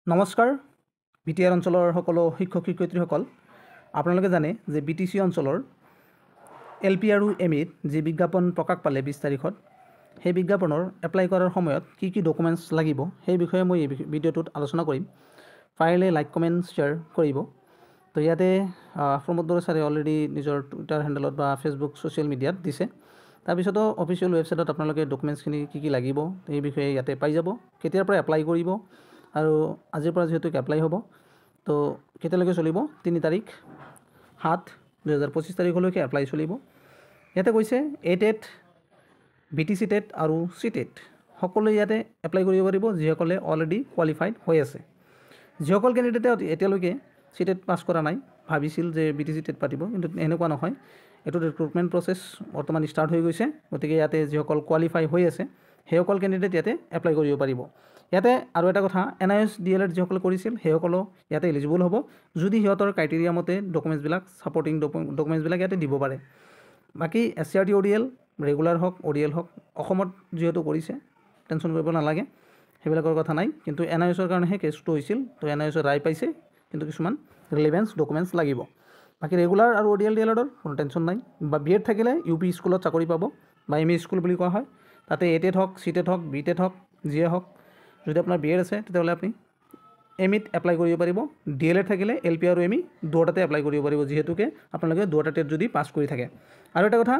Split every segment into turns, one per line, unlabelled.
নমস্কাৰ বিটিআৰ অঞ্চলৰ সকলো শিক্ষক শিক্ষয়িত্ৰীসকল আপোনালোকে জানে যে বিটিসি অঞ্চলৰ এলপি আৰু এমইত যি বিজ্ঞাপন প্ৰকাশ পালে 20 তাৰিখত সেই বিজ্ঞাপনৰ এপ্লাই কৰাৰ সময়ত কি কি ডকুমেণ্টছ লাগিব সেই বিষয়ে মই এই ভিডিঅ'টোত আলোচনা কৰিম। পাৰিলে লাইক কমেণ্ট শ্বেয়াৰ কৰিব। তো ইয়াতে প্ৰমোদ বড়ো ছাৰে অলৰেডি নিজৰ টুইটাৰ হেণ্ডেলত বা ফেচবুক ছ'চিয়েল মিডিয়াত দিছে। তাৰপিছতো অফিচিয়েল ৱেবছাইটত আপোনালোকে ডকুমেণ্টছখিনি কি লাগিব এই বিষয়ে ইয়াতে পাই যাব। কেতিয়াৰ পৰা এপ্লাই কৰিব আৰু আজিৰ পৰা যেহেতু এপ্লাই হ'ব তো কেতিয়ালৈকে চলিব 3 তাৰিখ 7 2025 তাৰিখলৈকে এপ্লাই চলিব। ইয়াতে কৈছে এটেট বিটিসি টেট আৰু সিটেট সকলোৱে ইয়াতে এপ্লাই কৰিব পাৰিব যিসকলে অলৰেডি কোৱালিফাইড হৈ আছে। যিসকল কেণ্ডিডেটে এতিয়ালৈকে সিটেট পাছ কৰা নাই ভাবিছিল যে বিটিসি টেট পাতিব, কিন্তু এনেকুৱা নহয়। এইটো ৰিক্ৰুটমেণ্ট প্ৰচেছ বৰ্তমান ষ্টাৰ্ট হৈ গৈছে। গতিকে ইয়াতে যিসকল কোৱালিফাই হৈ আছে সেইসকল কেণ্ডিডেট ইয়াতে এপ্লাই কৰিব পাৰিব। ইয়াতে আৰু এটা কথা, NIS DLED যিসকলে কৰিছিল সেইসকলো ইয়াতে এলিজিবল হ'ব যদি সিহঁতৰ ক্ৰাইটেৰিয়া মতে ডকুমেণ্টছবিলাক ছাপৰ্টিং ডকুমেণ্টছবিলাক ইয়াতে দিব পাৰে। বাকী SCRT ODL ৰেগুলাৰ হওক ODL হওক অসমত যিহেতু কৰিছে টেনশ্যন কৰিব নালাগে, সেইবিলাকৰ কথা নাই। কিন্তু NISৰ কাৰণেহে কেছটো হৈছিল। তো NISৰ ৰায় পাইছে, কিন্তু কিছুমান ৰিলেভেন্স ডকুমেণ্টছ লাগিব। বাকী ৰেগুলাৰ আৰু ODL DLEDৰ কোনো টেনশ্যন নাই। বা BEd থাকিলে UP স্কুলত চাকৰি পাব বা ME স্কুল বুলি কোৱা হয়। তাতে এটেট হওক সিটেট হওক বিটেট হওক যিয়ে হওক, যদি আপোনাৰ BEd আছে তেতিয়াহ'লে আপুনি এমইত এপ্লাই কৰিব পাৰিব। DLED থাকিলে LP আৰু ME দুটাতে এপ্লাই কৰিব পাৰিব, যিহেতুকে আপোনালোকে দুটা টেট যদি পাছ কৰি থাকে। আৰু এটা কথা,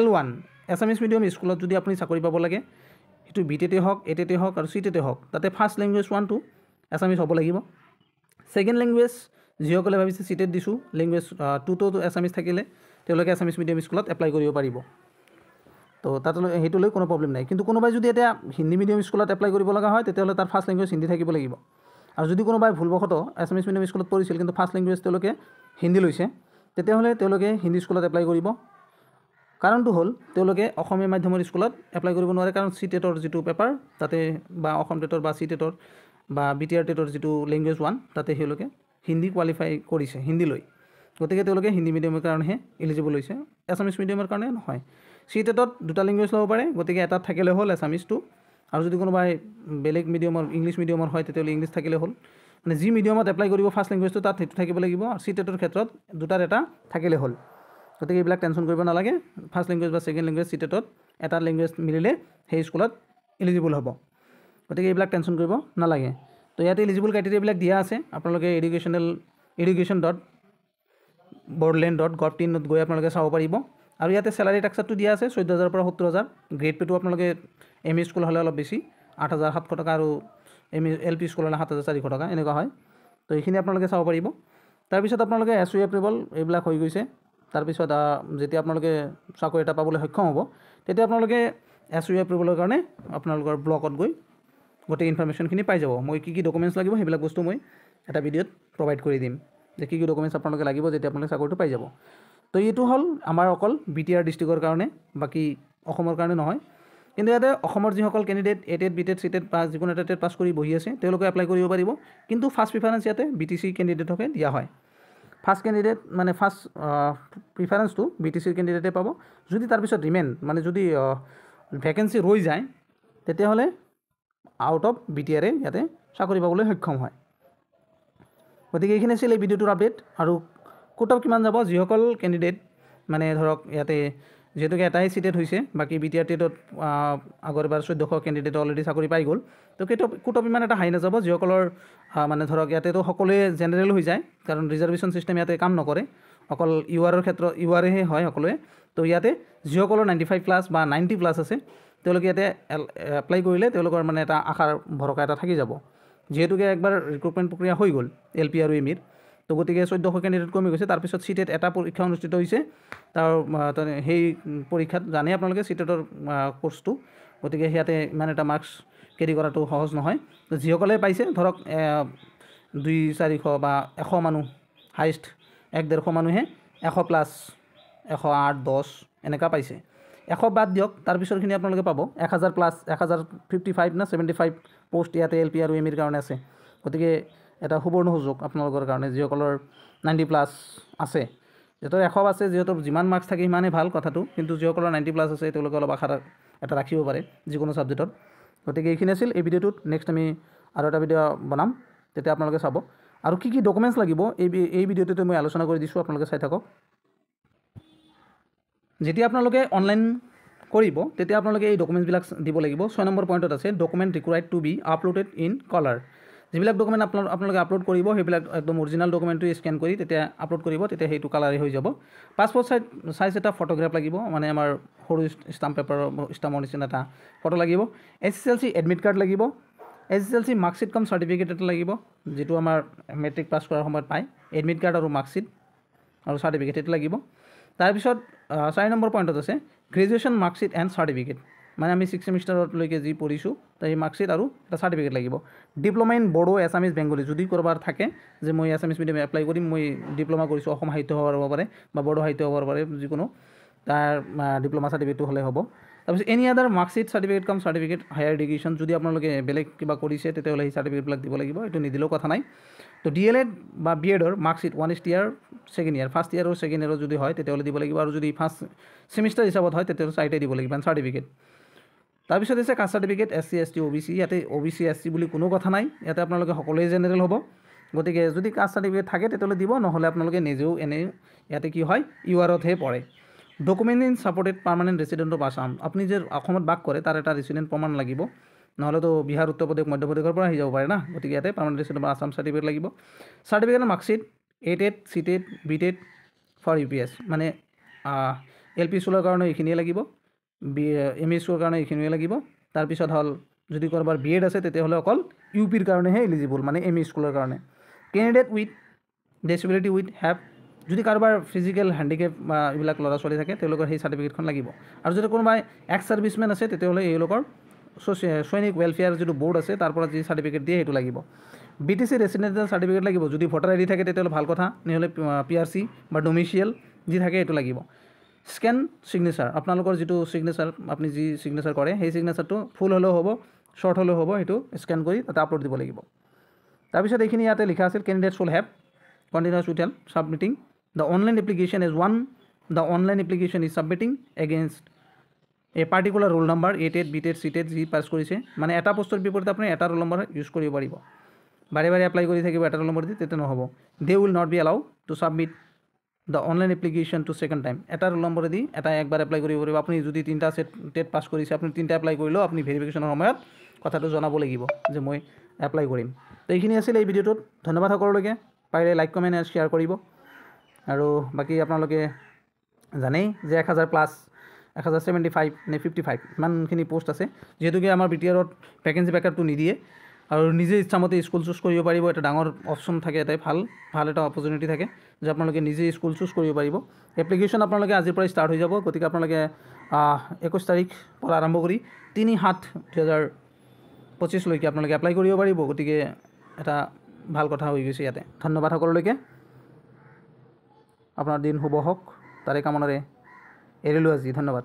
L1 এছামিছ মিডিয়াম স্কুলত যদি আপুনি চাকৰি পাব লাগে, সেইটো বিটেটে হওক এটেটে হওক আৰু সিটেটে হওক, তাতে ফাৰ্ষ্ট লেংগুৱেজ 1 to এছামিছ হ'ব লাগিব। ছেকেণ্ড লেংগুৱেজ যিসকলে ভাবিছে সিটেট দিছোঁ লেংগুৱেজ 2 to এছামিছ থাকিলে তেওঁলোকে এছামিছ মিডিয়াম স্কুলত এপ্লাই কৰিব পাৰিব। তো তাত সেইটোলৈ কোনো প্ৰব্লেম নাই। কিন্তু কোনোবাই যদি এতিয়া হিন্দী মিডিয়াম স্কুলত এপ্লাই কৰিব লগা হয় তেতিয়াহ'লে তাৰ ফাৰ্ষ্ট লেংগুৱেজ হিন্দী থাকিব লাগিব। আৰু যদি কোনোবাই ভুলবশতঃ এছামিছ মিডিয়াম স্কুলত পঢ়িছিল কিন্তু ফাৰ্ষ্ট লেংগুৱেজ তেওঁলোকে হিন্দী লৈছে, তেতিয়াহ'লে তেওঁলোকে হিন্দী স্কুলত এপ্লাই কৰিব। কাৰণটো হ'ল তেওঁলোকে অসমীয়া মাধ্যমৰ স্কুলত এপ্লাই কৰিব নোৱাৰে, কাৰণ সিটেটৰ যিটো পেপাৰ তাতে বা অসম টেটৰ বা সিটেটৰ বা BTR টেটৰ যিটো লেংগুৱেজ 1 তাতে তেওঁলোকে হিন্দী কোৱালিফাই কৰিছে, হিন্দী লৈ। গতিকে তেওঁলোকে হিন্দী মিডিয়ামৰ কাৰণেহে এলিজিবল হৈছে, এছামিছ মিডিয়ামৰ কাৰণে নহয়। সিটেটত দুটা লেংগুৱেজ ল'ব পাৰে, গতিকে এটাত থাকিলে হ'ল এছামিছটো। আৰু যদি কোনোবাই বেলেগ মিডিয়ামৰ ইংলিছ মিডিয়ামৰ হয় তেতিয়াহ'লে ইংলিছ থাকিলে হ'ল। মানে যি মিডিয়ামত এপ্লাই কৰিব ফাৰ্ষ্ট লেংগুৱেজটো তাত সেইটো থাকিব লাগিব। আৰু সিটেটৰ ক্ষেত্ৰত দুটাৰ এটা থাকিলে হ'ল। গতিকে এইবিলাক টেনশ্যন কৰিব নালাগে। ফাৰ্ষ্ট লেংগুৱেজ বা ছেকেণ্ড লেংগুৱেজ সিটেটত এটা লেংগুৱেজ মিলিলে সেই স্কুলত এলিজিবল হ'ব। গতিকে এইবিলাক টেনশ্যন কৰিব নালাগে। তো ইয়াতে এলিজিবল ক্ৰাইটেৰিয়াবিলাক দিয়া আছে। আপোনালোকে education.bordland.gov.in গৈ আপোনালোকে চাব পাৰিব। আৰু ইয়াতে চেলাৰী ষ্ট্ৰাকচাৰটো দিয়া আছে 14,000 পৰা 70,000। গ্ৰেড পেটো আপোনালোকে ME স্কুল হ'লে অলপ বেছি 8,700 টকা আৰু LP স্কুল হ'লে 7,400 টকা এনেকুৱা হয়। তো এইখিনি আপোনালোকে চাব পাৰিব। তাৰপিছত আপোনালোকে SOE এপ্ৰুভেল এইবিলাক হৈ গৈছে। তাৰপিছত যেতিয়া আপোনালোকে চাকৰি এটা পাবলৈ সক্ষম হ'ব তেতিয়া আপোনালোকে SOE এপ্ৰুভেলৰ কাৰণে আপোনালোকৰ ব্লকত গৈ গোটেই ইনফৰমেশ্যনখিনি পাই যাব। মই কি ডকুমেণ্টছ লাগিব সেইবিলাক বস্তু মই এটা ভিডিঅ'ত প্ৰভাইড কৰি দিম যে কি ডকুমেণ্টছ আপোনালোকে লাগিব যেতিয়া আপোনালোকে চাকৰিটো পাই যাব। তো এইটো হ'ল আমাৰ অকল BTR ডিষ্ট্ৰিক্টৰ কাৰণে, বাকী অসমৰ কাৰণে নহয়। কিন্তু ইয়াতে অসমৰ যিসকল কেণ্ডিডেট এটেট বিটেট সিটেট বা যিকোনো এটা টেট পাছ কৰি বহি আছে তেওঁলোকে এপ্লাই কৰিব পাৰিব। কিন্তু ফাৰ্ষ্ট প্ৰিফাৰেঞ্চ ইয়াতে BTC কেণ্ডিডেটকে দিয়া হয়। ফাৰ্ষ্ট কেণ্ডিডেট মানে ফাৰ্ষ্ট প্ৰিফাৰেঞ্চটো BTCৰ কেণ্ডিডেটে পাব। যদি তাৰপিছত মানে যদি ভেকেঞ্চি ৰৈ যায় তেতিয়াহ'লে আউট অফ BTRে ইয়াতে চাকৰি পাবলৈ সক্ষম হয়। গতিকে এইখিনি আছিল এই ভিডিঅ'টোৰ আপডেট। আৰু কোটা কিমান যাব, যিসকল কেণ্ডিডেট মানে ধৰক ইয়াতে যিহেতুকে এটাই সিটেট হৈছে, বাকী BTR টেটত আগৰবাৰ 1400 কেণ্ডিডেট অলৰেডি চাকৰি পাই গ'ল। তো কোটা ইমান এটা হাই নাযাব। যিসকলৰ মানে ধৰক ইয়াতেতো সকলোৱে জেনেৰেল হৈ যায়, কাৰণ ৰিজাৰ্ভেশ্যন ছিষ্টেম ইয়াতে কাম নকৰে, অকল URৰ ক্ষেত্ৰত URহে হয় সকলোৱে। তো ইয়াতে যিসকলৰ 95+ বা 90+ আছে তেওঁলোকে ইয়াতে এপ্লাই কৰিলে তেওঁলোকৰ মানে এটা আশাৰ ভৰসা এটা থাকি যাব, যিহেতুকে একবাৰ ৰিক্ৰুটমেণ্ট প্ৰক্ৰিয়া হৈ গ'ল LP আৰু MEৰ। তো গতিকে 1400 কেণ্ডিডেট কমি গৈছে। তাৰপিছত সিটেট এটা পৰীক্ষা অনুষ্ঠিত হৈছে। সেই পৰীক্ষাত জানে আপোনালোকে সিটেটৰ কোৰ্চটো, গতিকে সিয়াতে ইমান এটা মাৰ্কছ কেৰি কৰাটো সহজ নহয়। তো যিসকলে পাইছে ধৰক 200-400 বা 100 মানুহ, হাইষ্ট 100-150 মানুহে 100+, 108-10 এনেকুৱা পাইছে। 100 বাদ দিয়ক, তাৰপিছৰখিনি আপোনালোকে পাব 1000+, 1055 না 75 পোষ্ট ইয়াতে LP আৰু MEৰ কাৰণে আছে। গতিকে এটা সুবৰ্ণ সুযোগ আপোনালোকৰ কাৰণে যিসকলৰ 90+ আছে। যিহেতু 100 আছে, যিহেতু যিমান মাৰ্কছ থাকে সিমানেই ভাল কথাটো, কিন্তু যিসকলৰ 90+ আছে তেওঁলোকে অলপ আশা এটা ৰাখিব পাৰে যিকোনো ছাবজেক্টত। গতিকে এইখিনি আছিল এই ভিডিঅ'টোত। নেক্সট আমি আৰু এটা ভিডিঅ' বনাম। তেতিয়া আপোনালোকে চাব আৰু কি ডকুমেণ্টছ লাগিব এই ভিডিঅ'টোতে মই আলোচনা কৰি দিছোঁ, আপোনালোকে চাই থাকক। যেতিয়া আপোনালোকে অনলাইন কৰিব তেতিয়া আপোনালোকে এই ডকুমেণ্টছবিলাক দিব লাগিব। 6 নম্বৰ পইণ্টত আছে document required to be uploaded in colour. যিবিলাক ডকুমেণ্ট আপোনালোকে আপলোড কৰিব সেইবিলাক একদম অৰিজিনেল ডকুমেণ্টটো স্কেন কৰি তেতিয়া আপলোড কৰিব, তেতিয়া সেইটো কালাৰেই হৈ যাব। পাছপৰ্ট চাইজ এটা ফটোগ্ৰাফ লাগিব, মানে আমাৰ সৰু ষ্টাম্পৰ নিচিনা এটা ফটো লাগিব। SSLC এডমিট কাৰ্ড লাগিব। SSLC মাৰ্কশ্বিট কাম চাৰ্টিফিকেট এটা লাগিব, যিটো আমাৰ মেট্ৰিক পাছ কৰাৰ সময়ত পায়। এডমিট কাৰ্ড আৰু মাৰ্কশ্বিট আৰু চাৰ্টিফিকেট সেইটো লাগিব। তাৰপিছত 4 নম্বৰ পইণ্টত আছে গ্ৰেজুৱেশ্যন মাৰ্কশ্বিট এণ্ড চাৰ্টিফিকেট, মানে আমি 6 ছেমিষ্টাৰলৈকে যি পঢ়িছোঁ তাৰ এই মাৰ্কশ্বিট আৰু এটা চাৰ্টিফিকেট লাগিব। ডিপ্ল'মা ইন বড়ো, এছামিজ, বেংগলী, যদি ক'ৰবাৰ থাকে যে মই এছামিজ মিডিয়াম এপ্লাই কৰিম, মই ডিপ্ল'মা কৰিছোঁ, অসম সাহিত্য সভা হ'ব পাৰে বা বড়ো সাহিত্য হ'ব পাৰে, যিকোনো তাৰ ডিপ্ল'মা চাৰ্টিফিকেটটো হ'লে হ'ব। তাৰপিছত এনি আদাৰ মাৰ্কশ্বিট চাৰ্টিফিকেট কাম চাৰ্টিফিকেট হায়াৰ এডুকেশ্যন, যদি আপোনালোকে বেলেগ কিবা কৰিছে তেতিয়াহ'লে সেই চাৰ্টিফিকেটবিলাক দিব লাগিব, এইটো নিদিলেও কথা নাই। তো DLED বা BEdৰ মাৰ্কশ্বিট 1st ইয়াৰ, 2nd ইয়াৰ, 1st ইয়াৰ আৰু 2nd ইয়াৰৰ যদি হয় তেতিয়াহ'লে দিব লাগিব, আৰু যদি 1st ছেমিষ্টাৰ হিচাপত হয় তেতিয়াহ'লে 4টাই দিব লাগিব চাৰ্টিফিকেট। তাৰপিছত আছে caste certificate SC ST OBC, ইয়াতে OBC SC বুলি কোনো কথা নাই, ইয়াতে আপোনালোকে সকলোৱে জেনেৰেল হ'ব। গতিকে যদি কাষ্ট চাৰ্টিফিকেট থাকে তেতিয়াহ'লে দিব, নহ'লে আপোনালোকে নিজেও এনেই ইয়াতে কি হয় URতহে পৰে। Document in supported permanent resident of Assam, আপুনি যে অসমত বাস কৰে তাৰ এটা ৰেচিডেণ্ট প্ৰমাণ লাগিব, নহ'লেতো বিহাৰ, উত্তৰ প্ৰদেশ, মধ্যপ্ৰদেশৰ পৰা আহি যাব পাৰে না। গতিকে ইয়াতে permanent resident of Assam certificate লাগিব। চাৰ্টিফিকেটৰ marksheet 8th, CTET, BTET for UPS, মানে LP স্কুলৰ কাৰণে এইখিনিয়ে লাগিব, ME স্কুলৰ কাৰণে এইখিনিয়ে লাগিব। তাৰপিছত হ'ল যদি ক'ৰবাৰ BEd আছে তেতিয়াহ'লে অকল UPৰ কাৰণেহে এলিজিবল, মানে ME স্কুলৰ কাৰণে। Candidate with disability with have, যদি কাৰোবাৰ ফিজিকেল হেণ্ডিকেপ বা এইবিলাক ল'ৰা ছোৱালী থাকে তেওঁলোকৰ সেই চাৰ্টিফিকেটখন লাগিব। আৰু যদি কোনোবাই এক্স ছাৰ্ভিচমেন আছে তেতিয়াহ'লে এওঁলোকৰ সৈনিক ৱেলফেয়াৰ যিটো বৰ্ড আছে তাৰ পৰা যি চাৰ্টিফিকেট দিয়ে সেইটো লাগিব। BTC ৰেচিডেণ্টেল চাৰ্টিফিকেট লাগিব, যদি ভোটাৰ ID থাকে তেতিয়াহ'লে ভাল কথা, নহ'লে PRC বা ডমিচিয়েল যি থাকে এইটো লাগিব। স্কেন ছিগনেচাৰ, আপোনালোকৰ যিটো ছিগনেচাৰ আপুনি যি ছিগনেচাৰ কৰে সেই ছিগনেচাৰটো ফুল হ'লেও হ'ব, শ্বৰ্ট হ'লেও হ'ব, সেইটো স্কেন কৰি তাতে আপলোড দিব লাগিব। তাৰপিছত এইখিনি ইয়াতে লিখা আছিল candidates will have continues with submitting the online application as one, the online application is submitting against a particular roll number, ATET, BTET, CTET যি পাছ কৰিছে, মানে এটা পোষ্টৰ বিপৰীতে আপুনি এটা ৰোল নম্বৰ ইউজ কৰিব পাৰিব। বাৰে বাৰে এপ্লাই কৰি থাকিব এটা ৰোল নম্বৰ দি, তেতিয়া নহ'ব। They will not be allow to submit the online application to second time, এটা ৰোল নম্বৰ দি একবাৰ এপ্লাই কৰিব পাৰিব। আপুনি যদি 3টা টেট পাছ কৰিছে, আপুনি 3টা এপ্লাই কৰিলেও আপুনি ভেৰিফিকেশ্যনৰ সময়ত কথাটো জনাব লাগিব যে মই এপ্লাই কৰিম। তো এইখিনি আছিল এই ভিডিঅ'টোত, ধন্যবাদ সকলোলৈকে। পাৰিলে লাইক, কমেণ্ট আৰু শ্বেয়াৰ কৰিব। আৰু বাকী আপোনালোকে জানেই যে 1000+ 1075 নে 55 ইমানখিনি পোষ্ট আছে, যিহেতুকে আমাৰ BTRত ভেকেঞ্চি বেকআপটো নিদিয়ে আৰু নিজে ইচ্ছামতে স্কুল চুজ কৰিব পাৰিব। এটা ডাঙৰ অপশ্যন থাকে, এটাই ভাল এটা অপৰচুনিটি থাকে যে আপোনালোকে নিজে স্কুল চুজ কৰিব পাৰিব। এপ্লিকেশ্যন আপোনালোকে আজিৰ পৰা ষ্টাৰ্ট হৈ যাব, গতিকে আপোনালোকে 21 তাৰিখ পৰা আৰম্ভ কৰি 3/7/2025লৈকে আপোনালোকে এপ্লাই কৰিব পাৰিব। গতিকে এটা ভাল কথা হৈ গৈছে ইয়াতে। ধন্যবাদ সকলোলৈকে, আপোনাৰ দিন শুভ হওক তাৰে কামনাৰে এৰিলোঁ আজি, ধন্যবাদ।